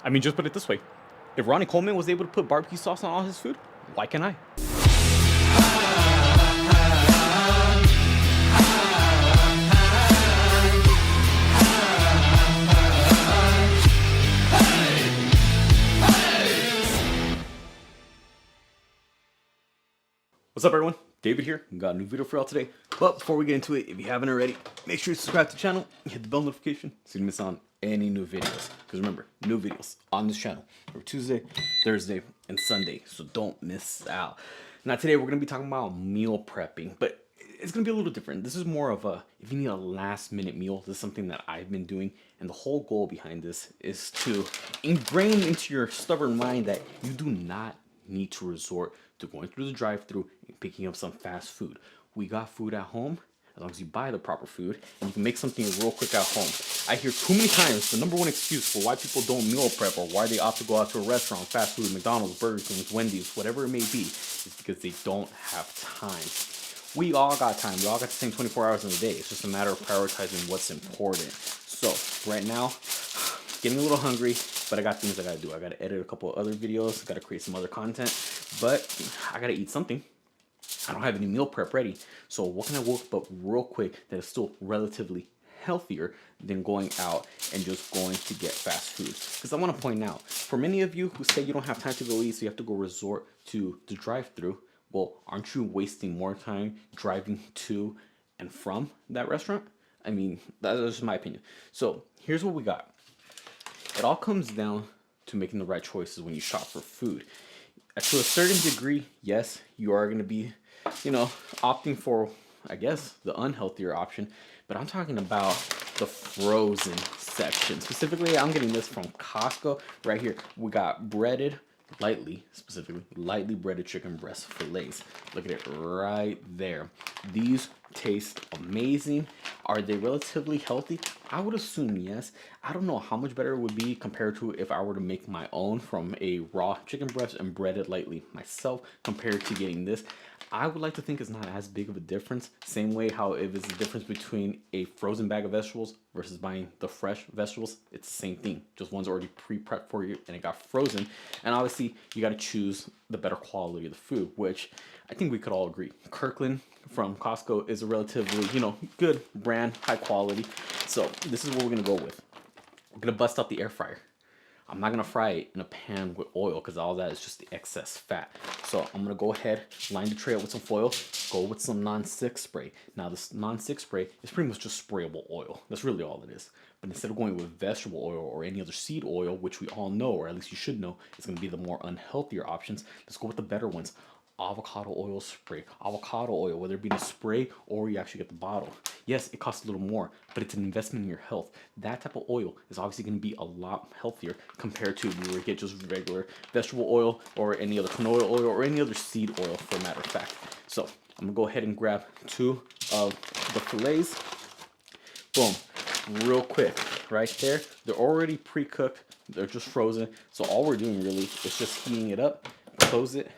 I mean, just put it this way. If Ronnie Coleman was able to put barbecue sauce on all his food, why can't I? What's up, everyone? David here. Got a new video for y'all today. But before we get into it, if you haven't already, make sure you subscribe to the channel and hit the bell notification so you don't miss on any new videos. Because remember, new videos on this channel every Tuesday, Thursday, and Sunday. So don't miss out. Now today we're going to be talking about meal prepping, but it's going to be a little different. This is more of a, if you need a last minute meal, this is something that I've been doing. And the whole goal behind this is to ingrain into your stubborn mind that you do not need to resort to going through the drive-thru and picking up some fast food. We got food at home as long as you buy the proper food, and you can make something real quick at home. I hear too many times the number one excuse for why people don't meal prep or why they opt to go out to a restaurant, fast food, McDonald's, Burger King, Wendy's, whatever it may be, is because they don't have time. We all got time. We all got the same 24 hours in a day. It's just a matter of prioritizing what's important. So right now, getting a little hungry, but I got things I gotta do. I gotta edit a couple of other videos, I gotta create some other content, but I gotta eat something. I don't have any meal prep ready. So what can I whip up real quick that is still relatively healthier than going out and just going to get fast food? Because I want to point out, for many of you who say you don't have time to go eat, so you have to go resort to the drive-thru, well, aren't you wasting more time driving to and from that restaurant? I mean, that's just my opinion. So here's what we got. It all comes down to making the right choices when you shop for food. To a certain degree, yes, you are going to be, opting for, I guess, the unhealthier option. But I'm talking about the frozen section. Specifically, I'm getting this from Costco right here. We got breaded, lightly breaded chicken breast fillets. Look at it right there. These taste amazing. Are they relatively healthy? I would assume yes. I don't know how much better it would be compared to if I were to make my own from a raw chicken breast and bread it lightly myself compared to getting this. I would like to think it's not as big of a difference. Same way how if it's the difference between a frozen bag of vegetables versus buying the fresh vegetables, it's the same thing. Just one's already pre-prepped for you and it got frozen. And obviously you got to choose the better quality of the food, which I think we could all agree. Kirkland from Costco is a relatively, good brand, high quality. So this is what we're going to go with. We're going to bust out the air fryer. I'm not going to fry it in a pan with oil because all that is just the excess fat. So I'm going to go ahead, line the tray up with some foil, go with some non-stick spray. Now this non-stick spray is pretty much just sprayable oil. That's really all it is. But instead of going with vegetable oil or any other seed oil, which we all know, or at least you should know, is going to be the more unhealthier options, let's go with the better ones. Avocado oil spray. Avocado oil, whether it be the spray or you actually get the bottle. Yes, it costs a little more, but it's an investment in your health. That type of oil is obviously going to be a lot healthier compared to if you were to get just regular vegetable oil or any other canola oil or any other seed oil, for a matter of fact. So I'm going to go ahead and grab 2 of the fillets. Boom. Real quick. Right there. They're already pre-cooked. They're just frozen. So all we're doing really is just heating it up. Close it.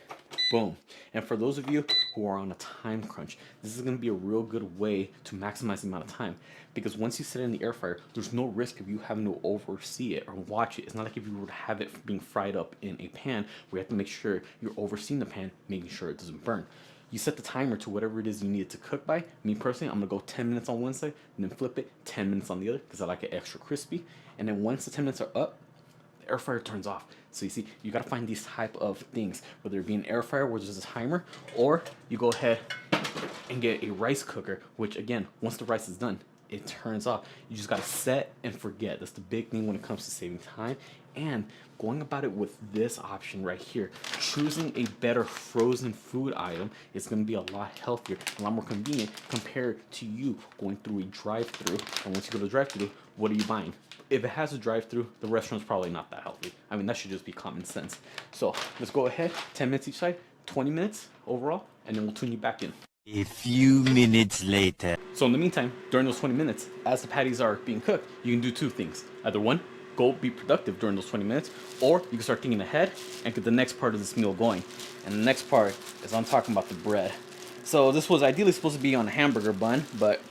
Boom. And for those of you who are on a time crunch, this is going to be a real good way to maximize the amount of time. Because once you set it in the air fryer, there's no risk of you having to oversee it or watch it. It's not like if you were to have it being fried up in a pan where you have to make sure you're overseeing the pan, making sure it doesn't burn. You set the timer to whatever it is you need it to cook by. Me personally, I'm going to go 10 minutes on one side and then flip it 10 minutes on the other because I like it extra crispy. And then once the 10 minutes are up, the air fryer turns off. So you see, you gotta find these type of things, whether it be an air fryer where there's a timer, or you go ahead and get a rice cooker, which again, once the rice is done, it turns off. You just gotta set and forget. That's the big thing when it comes to saving time and going about it with this option right here. Choosing a better frozen food item is gonna be a lot healthier, a lot more convenient compared to you going through a drive-thru. And once you go to the drive-thru, what are you buying? If it has a drive-thru, the restaurant's probably not that healthy. I mean, that should just be common sense. So let's go ahead, 10 minutes each side, 20 minutes overall, and then we'll tune you back in. A few minutes later. So in the meantime, during those 20 minutes, as the patties are being cooked, you can do 2 things. Either one, go be productive during those 20 minutes, or you can start thinking ahead and get the next part of this meal going. And the next part is I'm talking about the bread. So this was ideally supposed to be on a hamburger bun, but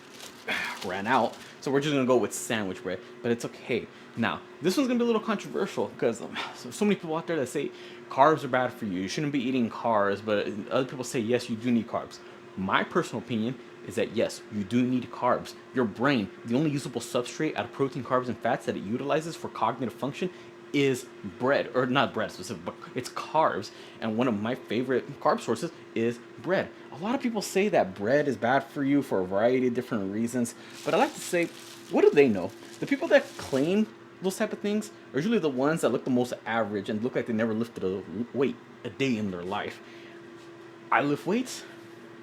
ran out. So we're just gonna go with sandwich bread, but it's okay Now, this one's gonna be a little controversial because so many people out there that say carbs are bad for you. You shouldn't be eating carbs, but other people say yes, you do need carbs. My personal opinion is that yes, you do need carbs. Your brain, the only usable substrate out of protein, carbs, and fats that it utilizes for cognitive function is bread, or not bread specific, but it's carbs. And one of my favorite carb sources is bread. A lot of people say that bread is bad for you for a variety of different reasons, but I like to say, what do they know? The people that claim those type of things are usually the ones that look the most average and look like they never lifted a weight a day in their life. I lift weights.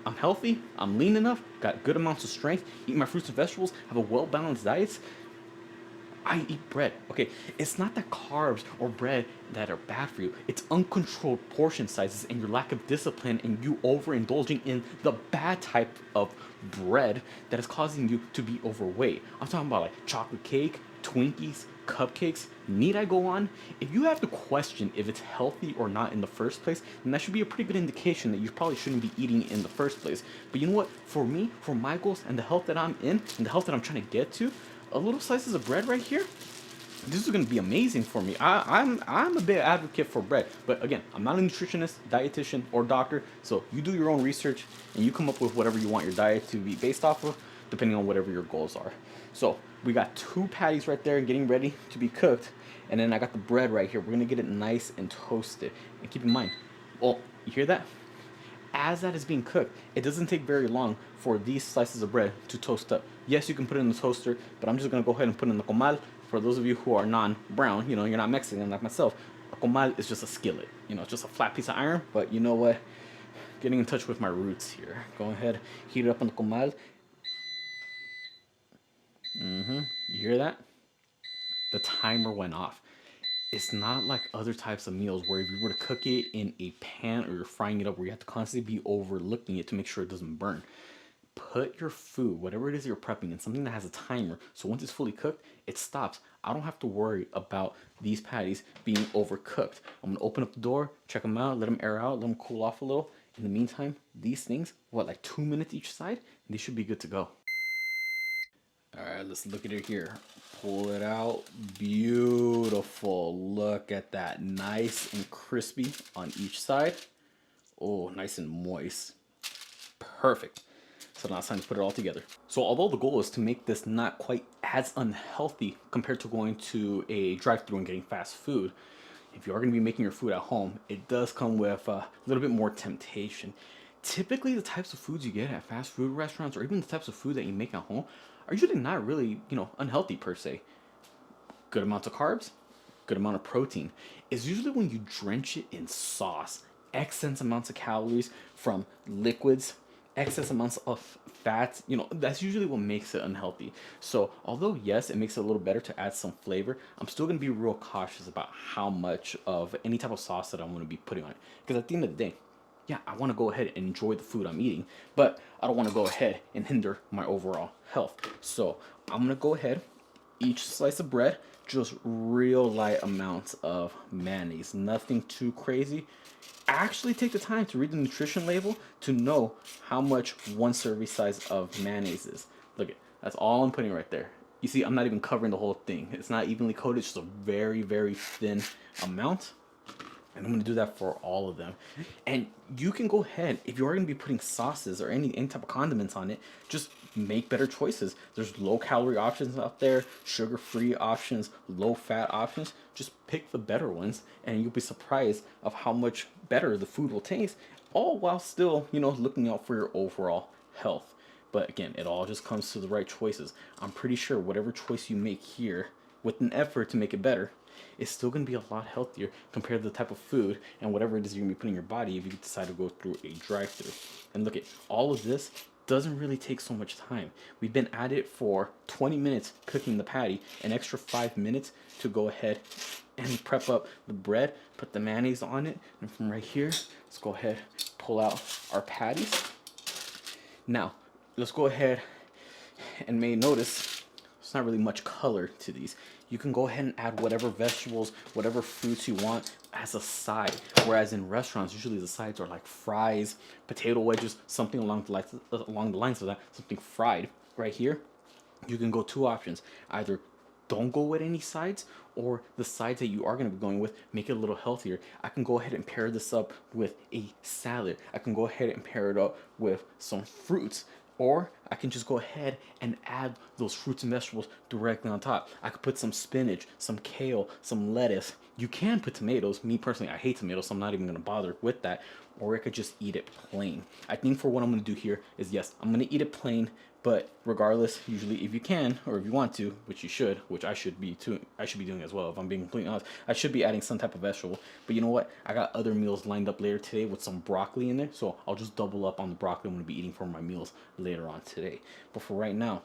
I'm healthy. I'm lean enough. Got good amounts of strength. Eat my fruits and vegetables. Have a well-balanced diet. I eat bread. Okay, it's not that carbs or bread that are bad for you. It's uncontrolled portion sizes and your lack of discipline and you overindulging in the bad type of bread that is causing you to be overweight. I'm talking about like chocolate cake, Twinkies, cupcakes. Need I go on? If you have to question if it's healthy or not in the first place, then that should be a pretty good indication that you probably shouldn't be eating it in the first place. But you know what? For me, for my goals and the health that I'm in and the health that I'm trying to get to, a little slices of bread right here, this is going to be amazing for me. I'm a big advocate for bread, but again, I'm not a nutritionist, dietitian, or doctor. So you do your own research and you come up with whatever you want your diet to be based off of, depending on whatever your goals are. So we got 2 patties right there getting ready to be cooked, and then I got the bread right here. We're gonna get it nice and toasted. And keep in mind, well, you hear that? As that is being cooked, it doesn't take very long for these slices of bread to toast up. Yes, you can put it in the toaster, but I'm just gonna go ahead and put it in the comal. For those of you who are non-brown, you know, you're not Mexican like myself, a comal is just a skillet. You know, it's just a flat piece of iron, but you know what? Getting in touch with my roots here. Go ahead, heat it up on the comal. You hear that? The timer went off. It's not like other types of meals where if you were to cook it in a pan or you're frying it up where you have to constantly be overlooking it to make sure it doesn't burn. Put your food, whatever it is you're prepping, in something that has a timer. So once it's fully cooked, it stops. I don't have to worry about these patties being overcooked. I'm gonna open up the door, check them out, let them air out, let them cool off a little. In the meantime, these things, what, like 2 minutes each side? And they should be good to go. All right, let's look at it here. Pull it out. Beautiful. Look at that. Nice and crispy on each side. Oh, nice and moist. Perfect. So now it's time to put it all together. So although the goal is to make this not quite as unhealthy compared to going to a drive-thru and getting fast food, if you are going to be making your food at home, it does come with a little bit more temptation. Typically, the types of foods you get at fast food restaurants or even the types of food that you make at home are usually not really, unhealthy per se. Good amounts of carbs, good amount of protein. It's usually when you drench it in sauce, excess amounts of calories from liquids, excess amounts of fats, that's usually what makes it unhealthy. So although yes, it makes it a little better to add some flavor, I'm still gonna be real cautious about how much of any type of sauce that I'm gonna be putting on it. Because at the end of the day, yeah, I want to go ahead and enjoy the food I'm eating, but I don't want to go ahead and hinder my overall health. So I'm going to go ahead, each slice of bread, just real light amounts of mayonnaise, nothing too crazy. Actually take the time to read the nutrition label to know how much one serving size of mayonnaise is. Look, that's all I'm putting right there. You see, I'm not even covering the whole thing. It's not evenly coated, it's just a very, very thin amount. And I'm going to do that for all of them. And you can go ahead, if you are going to be putting sauces or any type of condiments on it, just make better choices. There's low calorie options out there, sugar-free options, low-fat options. Just pick the better ones and you'll be surprised of how much better the food will taste, all while still, looking out for your overall health. But again, it all just comes to the right choices. I'm pretty sure whatever choice you make here, with an effort to make it better, it's still going to be a lot healthier compared to the type of food and whatever it is you're going to be putting in your body if you decide to go through a drive-thru. And look at all of this doesn't really take so much time. We've been at it for 20 minutes cooking the patty, an extra 5 minutes to go ahead and prep up the bread, put the mayonnaise on it, and from right here, let's go ahead, pull out our patties. Now, let's go ahead and may notice there's not really much color to these. You can go ahead and add whatever vegetables, whatever fruits you want as a side. Whereas in restaurants, usually the sides are like fries, potato wedges, something along the lines of that, something fried. Right here, you can go 2 options. Either don't go with any sides, or the sides that you are going to be going with, make it a little healthier. I can go ahead and pair this up with a salad. I can go ahead and pair it up with some fruits. Or I can just go ahead and add those fruits and vegetables directly on top. I could put some spinach, some kale, some lettuce. You can put tomatoes. Me personally, I hate tomatoes, so I'm not even going to bother with that. Or I could just eat it plain. I think for what I'm going to do here is, yes, I'm going to eat it plain. But regardless, usually if you can, or if you want to, which you should, which I should be doing as well, if I'm being completely honest, I should be adding some type of vegetable. But you know what? I got other meals lined up later today with some broccoli in there, so I'll just double up on the broccoli I'm going to be eating for my meals later on today. But for right now,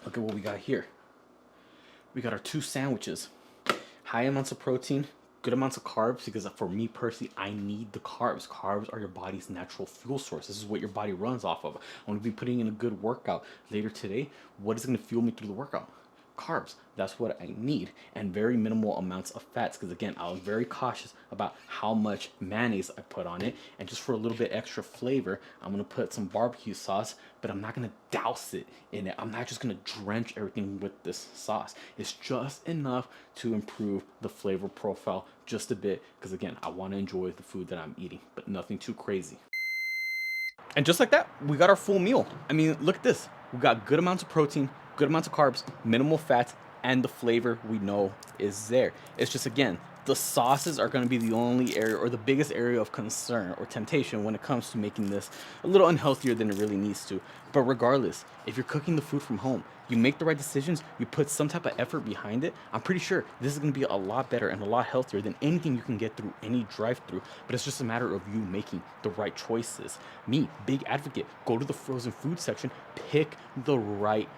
look at what we got here. We got our 2 sandwiches. High amounts of protein, good amounts of carbs, because for me personally, I need the carbs. Carbs are your body's natural fuel source. This is what your body runs off of. I'm going to be putting in a good workout later today. What is going to fuel me through the workout? Carbs. That's what I need, and very minimal amounts of fats, because again, I was very cautious about how much mayonnaise I put on it, and just for a little bit extra flavor, I'm going to put some barbecue sauce, but I'm not going to douse it in it. I'm not just going to drench everything with this sauce. It's just enough to improve the flavor profile just a bit, because again, I want to enjoy the food that I'm eating, but nothing too crazy. And just like that, we got our full meal. I mean, look at this. We got good amounts of protein, good amounts of carbs, minimal fats, and the flavor we know is there. It's just, again, the sauces are going to be the only area, or the biggest area of concern or temptation when it comes to making this a little unhealthier than it really needs to. But regardless, if you're cooking the food from home, you make the right decisions, you put some type of effort behind it, I'm pretty sure this is going to be a lot better and a lot healthier than anything you can get through any drive-through. But it's just a matter of you making the right choices. Me, big advocate, go to the frozen food section, pick the right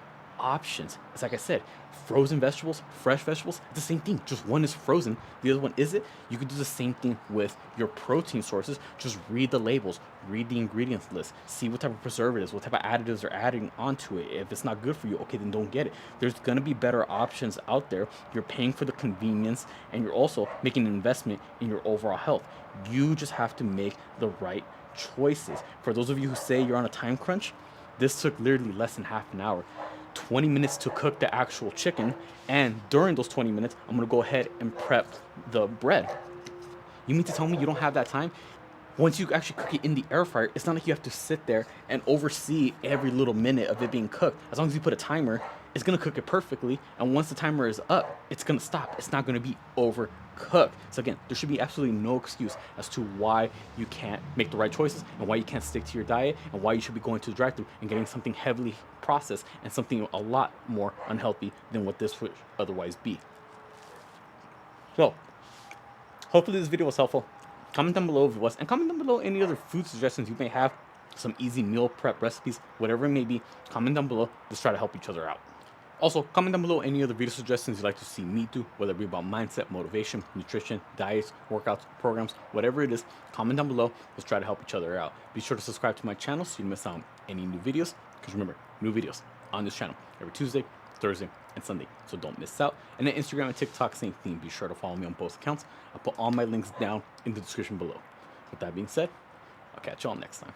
options. It's like I said, frozen vegetables, fresh vegetables, it's the same thing. Just one is frozen, the other one isn't. You could do the same thing with your protein sources. Just read the labels, read the ingredients list, see what type of preservatives, what type of additives are adding onto it. If it's not good for you, okay, then don't get it. There's gonna be better options out there. You're paying for the convenience, and you're also making an investment in your overall health. You just have to make the right choices. For those of you who say you're on a time crunch, this took literally less than half an hour. 20 minutes to cook the actual chicken, and during those 20 minutes, I'm gonna go ahead and prep the bread. You mean to tell me you don't have that time? Once you actually cook it in the air fryer, it's not like you have to sit there and oversee every little minute of it being cooked. As long as you put a timer, it's gonna cook it perfectly, and once the timer is up, it's gonna stop. It's not gonna be overcooked. So again, there should be absolutely no excuse as to why you can't make the right choices, and why you can't stick to your diet, and why you should be going to the drive-thru and getting something heavily processed and something a lot more unhealthy than what this would otherwise be. So, hopefully this video was helpful. Comment down below if it was, and comment down below any other food suggestions you may have, some easy meal prep recipes, whatever it may be. Comment down below. Let's try to help each other out. Also, comment down below any other video suggestions you'd like to see me do, whether it be about mindset, motivation, nutrition, diets, workouts, programs, whatever it is. Comment down below. Let's try to help each other out. Be sure to subscribe to my channel so you don't miss out on any new videos, because remember, new videos on this channel every Tuesday, Thursday, and Sunday, so don't miss out. And then Instagram and TikTok, same thing. Be sure to follow me on both accounts. I'll put all my links down in the description below. With that being said, I'll catch y'all next time.